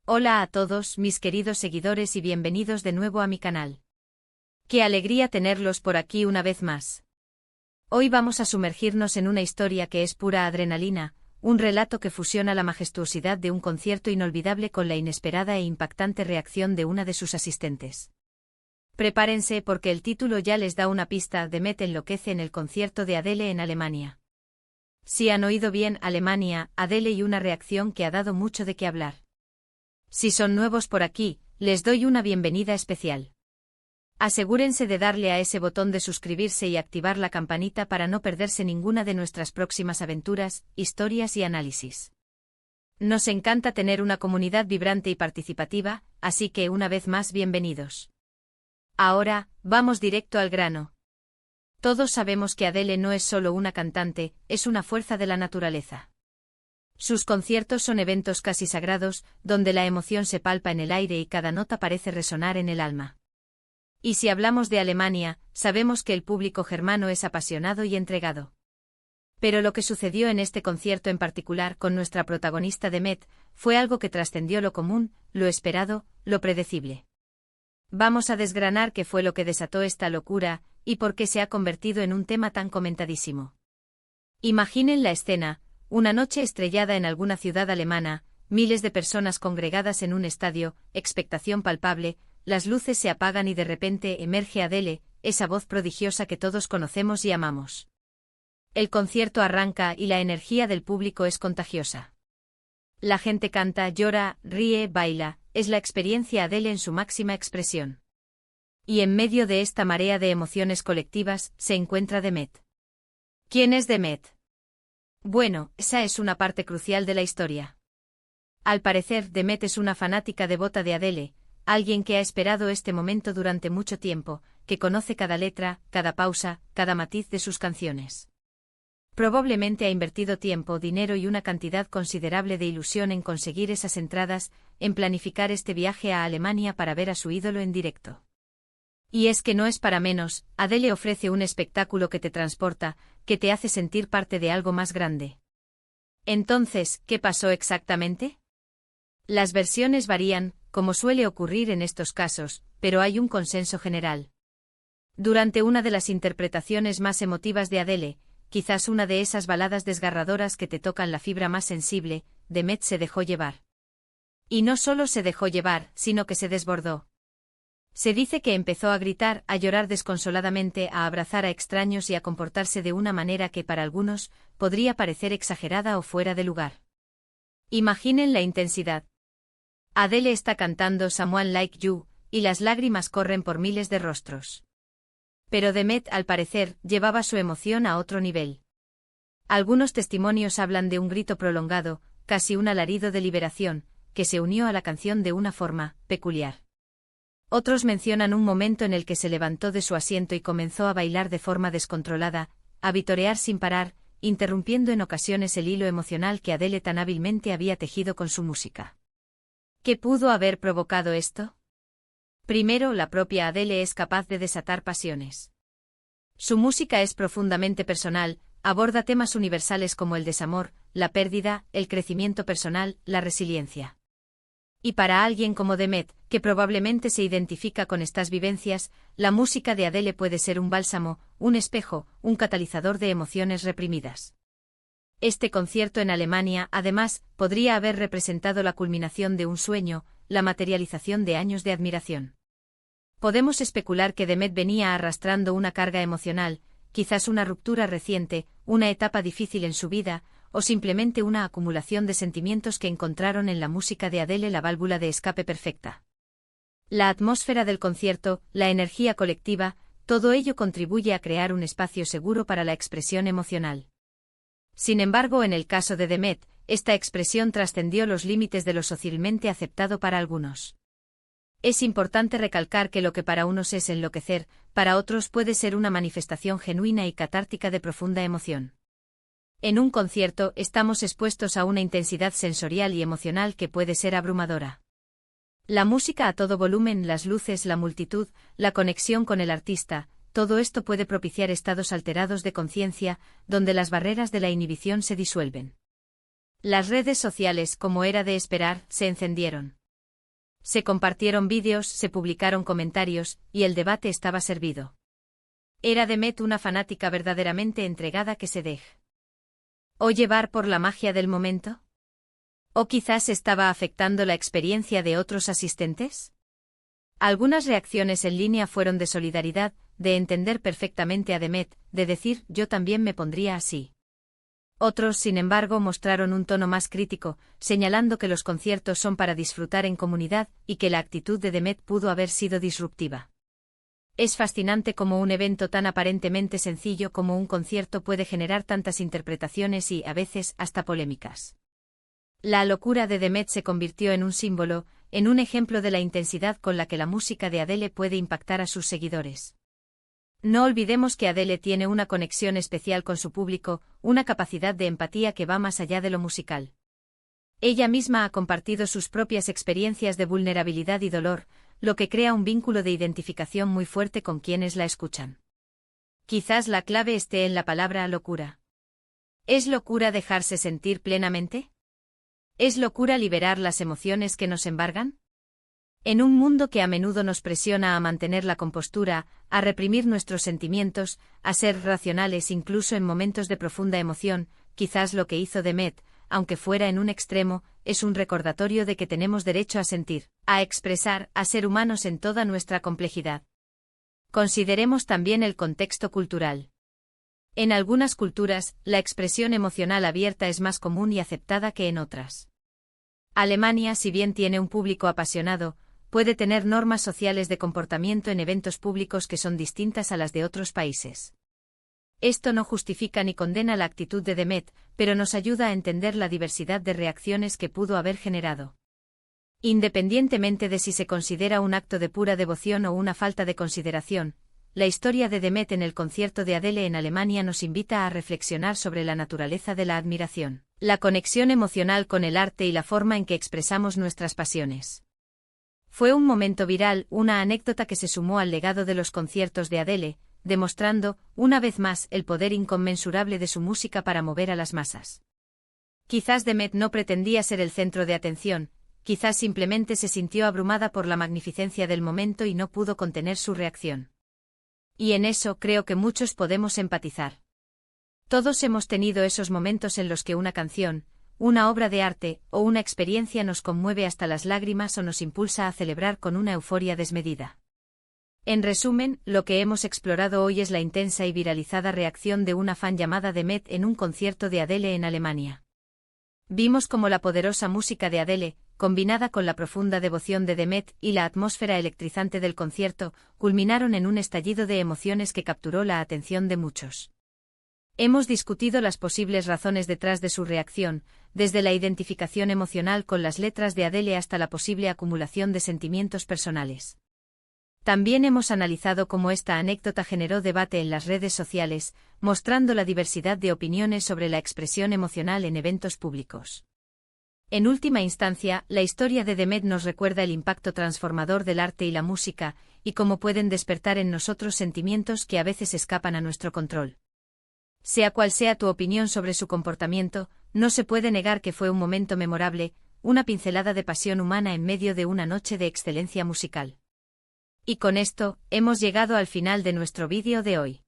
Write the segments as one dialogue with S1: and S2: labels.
S1: Hola a todos mis queridos seguidores y bienvenidos de nuevo a mi canal. Qué alegría tenerlos por aquí una vez más. Hoy vamos a sumergirnos en una historia que es pura adrenalina, un relato que fusiona la majestuosidad de un concierto inolvidable con la inesperada e impactante reacción de una de sus asistentes. Prepárense porque el título ya les da una pista: Met enloquece en el concierto de Adele en Alemania. Si han oído bien, Alemania, Adele y una reacción que ha dado mucho de qué hablar. Si son nuevos por aquí, les doy una bienvenida especial. Asegúrense de darle a ese botón de suscribirse y activar la campanita para no perderse ninguna de nuestras próximas aventuras, historias y análisis. Nos encanta tener una comunidad vibrante y participativa, así que una vez más bienvenidos. Ahora, vamos directo al grano. Todos sabemos que Adele no es solo una cantante, es una fuerza de la naturaleza. Sus conciertos son eventos casi sagrados, donde la emoción se palpa en el aire y cada nota parece resonar en el alma. Y si hablamos de Alemania, sabemos que el público germano es apasionado y entregado. Pero lo que sucedió en este concierto en particular con nuestra protagonista Met fue algo que trascendió lo común, lo esperado, lo predecible. Vamos a desgranar qué fue lo que desató esta locura, y por qué se ha convertido en un tema tan comentadísimo. Imaginen la escena: una noche estrellada en alguna ciudad alemana, miles de personas congregadas en un estadio, expectación palpable, las luces se apagan y de repente emerge Adele, esa voz prodigiosa que todos conocemos y amamos. El concierto arranca y la energía del público es contagiosa. La gente canta, llora, ríe, baila, es la experiencia Adele en su máxima expresión. Y en medio de esta marea de emociones colectivas, se encuentra Met. ¿Quién es Met? Bueno, esa es una parte crucial de la historia. Al parecer, Met es una fanática devota de Adele, alguien que ha esperado este momento durante mucho tiempo, que conoce cada letra, cada pausa, cada matiz de sus canciones. Probablemente ha invertido tiempo, dinero y una cantidad considerable de ilusión en conseguir esas entradas, en planificar este viaje a Alemania para ver a su ídolo en directo. Y es que no es para menos, Adele ofrece un espectáculo que te transporta, que te hace sentir parte de algo más grande. Entonces, ¿qué pasó exactamente? Las versiones varían, como suele ocurrir en estos casos, pero hay un consenso general. Durante una de las interpretaciones más emotivas de Adele, quizás una de esas baladas desgarradoras que te tocan la fibra más sensible, Met se dejó llevar. Y no solo se dejó llevar, sino que se desbordó. Se dice que empezó a gritar, a llorar desconsoladamente, a abrazar a extraños y a comportarse de una manera que para algunos podría parecer exagerada o fuera de lugar. Imaginen la intensidad. Adele está cantando Someone Like You, y las lágrimas corren por miles de rostros. Pero Met, al parecer, llevaba su emoción a otro nivel. Algunos testimonios hablan de un grito prolongado, casi un alarido de liberación, que se unió a la canción de una forma peculiar. Otros mencionan un momento en el que se levantó de su asiento y comenzó a bailar de forma descontrolada, a vitorear sin parar, interrumpiendo en ocasiones el hilo emocional que Adele tan hábilmente había tejido con su música. ¿Qué pudo haber provocado esto? Primero, la propia Adele es capaz de desatar pasiones. Su música es profundamente personal, aborda temas universales como el desamor, la pérdida, el crecimiento personal, la resiliencia. Y para alguien como Met, que probablemente se identifica con estas vivencias, la música de Adele puede ser un bálsamo, un espejo, un catalizador de emociones reprimidas. Este concierto en Alemania, además, podría haber representado la culminación de un sueño, la materialización de años de admiración. Podemos especular que Met venía arrastrando una carga emocional, quizás una ruptura reciente, una etapa difícil en su vida, o simplemente una acumulación de sentimientos que encontraron en la música de Adele la válvula de escape perfecta. La atmósfera del concierto, la energía colectiva, todo ello contribuye a crear un espacio seguro para la expresión emocional. Sin embargo, en el caso de Met, esta expresión trascendió los límites de lo socialmente aceptado para algunos. Es importante recalcar que lo que para unos es enloquecer, para otros puede ser una manifestación genuina y catártica de profunda emoción. En un concierto estamos expuestos a una intensidad sensorial y emocional que puede ser abrumadora. La música a todo volumen, las luces, la multitud, la conexión con el artista, todo esto puede propiciar estados alterados de conciencia, donde las barreras de la inhibición se disuelven. Las redes sociales, como era de esperar, se encendieron. Se compartieron vídeos, se publicaron comentarios, y el debate estaba servido. ¿Era Demet una fanática verdaderamente entregada que se deja o llevar por la magia del momento? ¿O quizás estaba afectando la experiencia de otros asistentes? Algunas reacciones en línea fueron de solidaridad, de entender perfectamente a Demet, de decir yo también me pondría así. Otros, sin embargo, mostraron un tono más crítico, señalando que los conciertos son para disfrutar en comunidad y que la actitud de Demet pudo haber sido disruptiva. Es fascinante cómo un evento tan aparentemente sencillo como un concierto puede generar tantas interpretaciones y, a veces, hasta polémicas. La locura de Demet se convirtió en un símbolo, en un ejemplo de la intensidad con la que la música de Adele puede impactar a sus seguidores. No olvidemos que Adele tiene una conexión especial con su público, una capacidad de empatía que va más allá de lo musical. Ella misma ha compartido sus propias experiencias de vulnerabilidad y dolor, lo que crea un vínculo de identificación muy fuerte con quienes la escuchan. Quizás la clave esté en la palabra locura. ¿Es locura dejarse sentir plenamente? ¿Es locura liberar las emociones que nos embargan? En un mundo que a menudo nos presiona a mantener la compostura, a reprimir nuestros sentimientos, a ser racionales incluso en momentos de profunda emoción, quizás lo que hizo Demet, aunque fuera en un extremo, es un recordatorio de que tenemos derecho a sentir, a expresar, a ser humanos en toda nuestra complejidad. Consideremos también el contexto cultural. En algunas culturas, la expresión emocional abierta es más común y aceptada que en otras. Alemania, si bien tiene un público apasionado, puede tener normas sociales de comportamiento en eventos públicos que son distintas a las de otros países. Esto no justifica ni condena la actitud de Demet, pero nos ayuda a entender la diversidad de reacciones que pudo haber generado. Independientemente de si se considera un acto de pura devoción o una falta de consideración, la historia de Demet en el concierto de Adele en Alemania nos invita a reflexionar sobre la naturaleza de la admiración, la conexión emocional con el arte y la forma en que expresamos nuestras pasiones. Fue un momento viral, una anécdota que se sumó al legado de los conciertos de Adele, demostrando, una vez más, el poder inconmensurable de su música para mover a las masas. Quizás Demet no pretendía ser el centro de atención, quizás simplemente se sintió abrumada por la magnificencia del momento y no pudo contener su reacción. Y en eso creo que muchos podemos empatizar. Todos hemos tenido esos momentos en los que una canción, una obra de arte o una experiencia nos conmueve hasta las lágrimas o nos impulsa a celebrar con una euforia desmedida. En resumen, lo que hemos explorado hoy es la intensa y viralizada reacción de una fan llamada Demet en un concierto de Adele en Alemania. Vimos cómo la poderosa música de Adele, combinada con la profunda devoción de Demet y la atmósfera electrizante del concierto, culminaron en un estallido de emociones que capturó la atención de muchos. Hemos discutido las posibles razones detrás de su reacción, desde la identificación emocional con las letras de Adele hasta la posible acumulación de sentimientos personales. También hemos analizado cómo esta anécdota generó debate en las redes sociales, mostrando la diversidad de opiniones sobre la expresión emocional en eventos públicos. En última instancia, la historia de Demet nos recuerda el impacto transformador del arte y la música, y cómo pueden despertar en nosotros sentimientos que a veces escapan a nuestro control. Sea cual sea tu opinión sobre su comportamiento, no se puede negar que fue un momento memorable, una pincelada de pasión humana en medio de una noche de excelencia musical. Y con esto, hemos llegado al final de nuestro vídeo de hoy.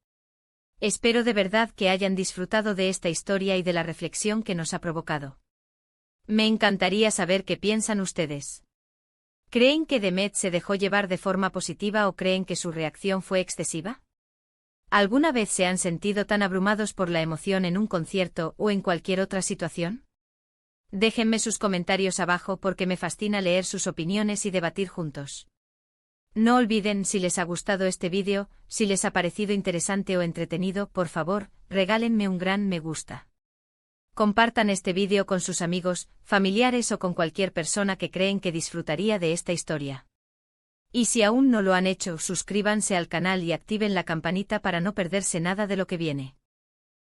S1: Espero de verdad que hayan disfrutado de esta historia y de la reflexión que nos ha provocado. Me encantaría saber qué piensan ustedes. ¿Creen que Demet se dejó llevar de forma positiva o creen que su reacción fue excesiva? ¿Alguna vez se han sentido tan abrumados por la emoción en un concierto o en cualquier otra situación? Déjenme sus comentarios abajo porque me fascina leer sus opiniones y debatir juntos. No olviden, si les ha gustado este vídeo, si les ha parecido interesante o entretenido, por favor, regálenme un gran me gusta. Compartan este vídeo con sus amigos, familiares o con cualquier persona que creen que disfrutaría de esta historia. Y si aún no lo han hecho, suscríbanse al canal y activen la campanita para no perderse nada de lo que viene.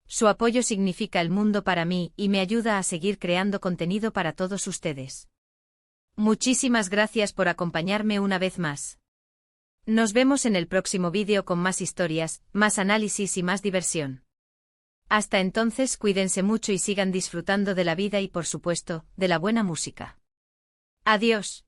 S1: Su apoyo significa el mundo para mí y me ayuda a seguir creando contenido para todos ustedes. Muchísimas gracias por acompañarme una vez más. Nos vemos en el próximo vídeo con más historias, más análisis y más diversión. Hasta entonces, cuídense mucho y sigan disfrutando de la vida y, por supuesto, de la buena música. Adiós.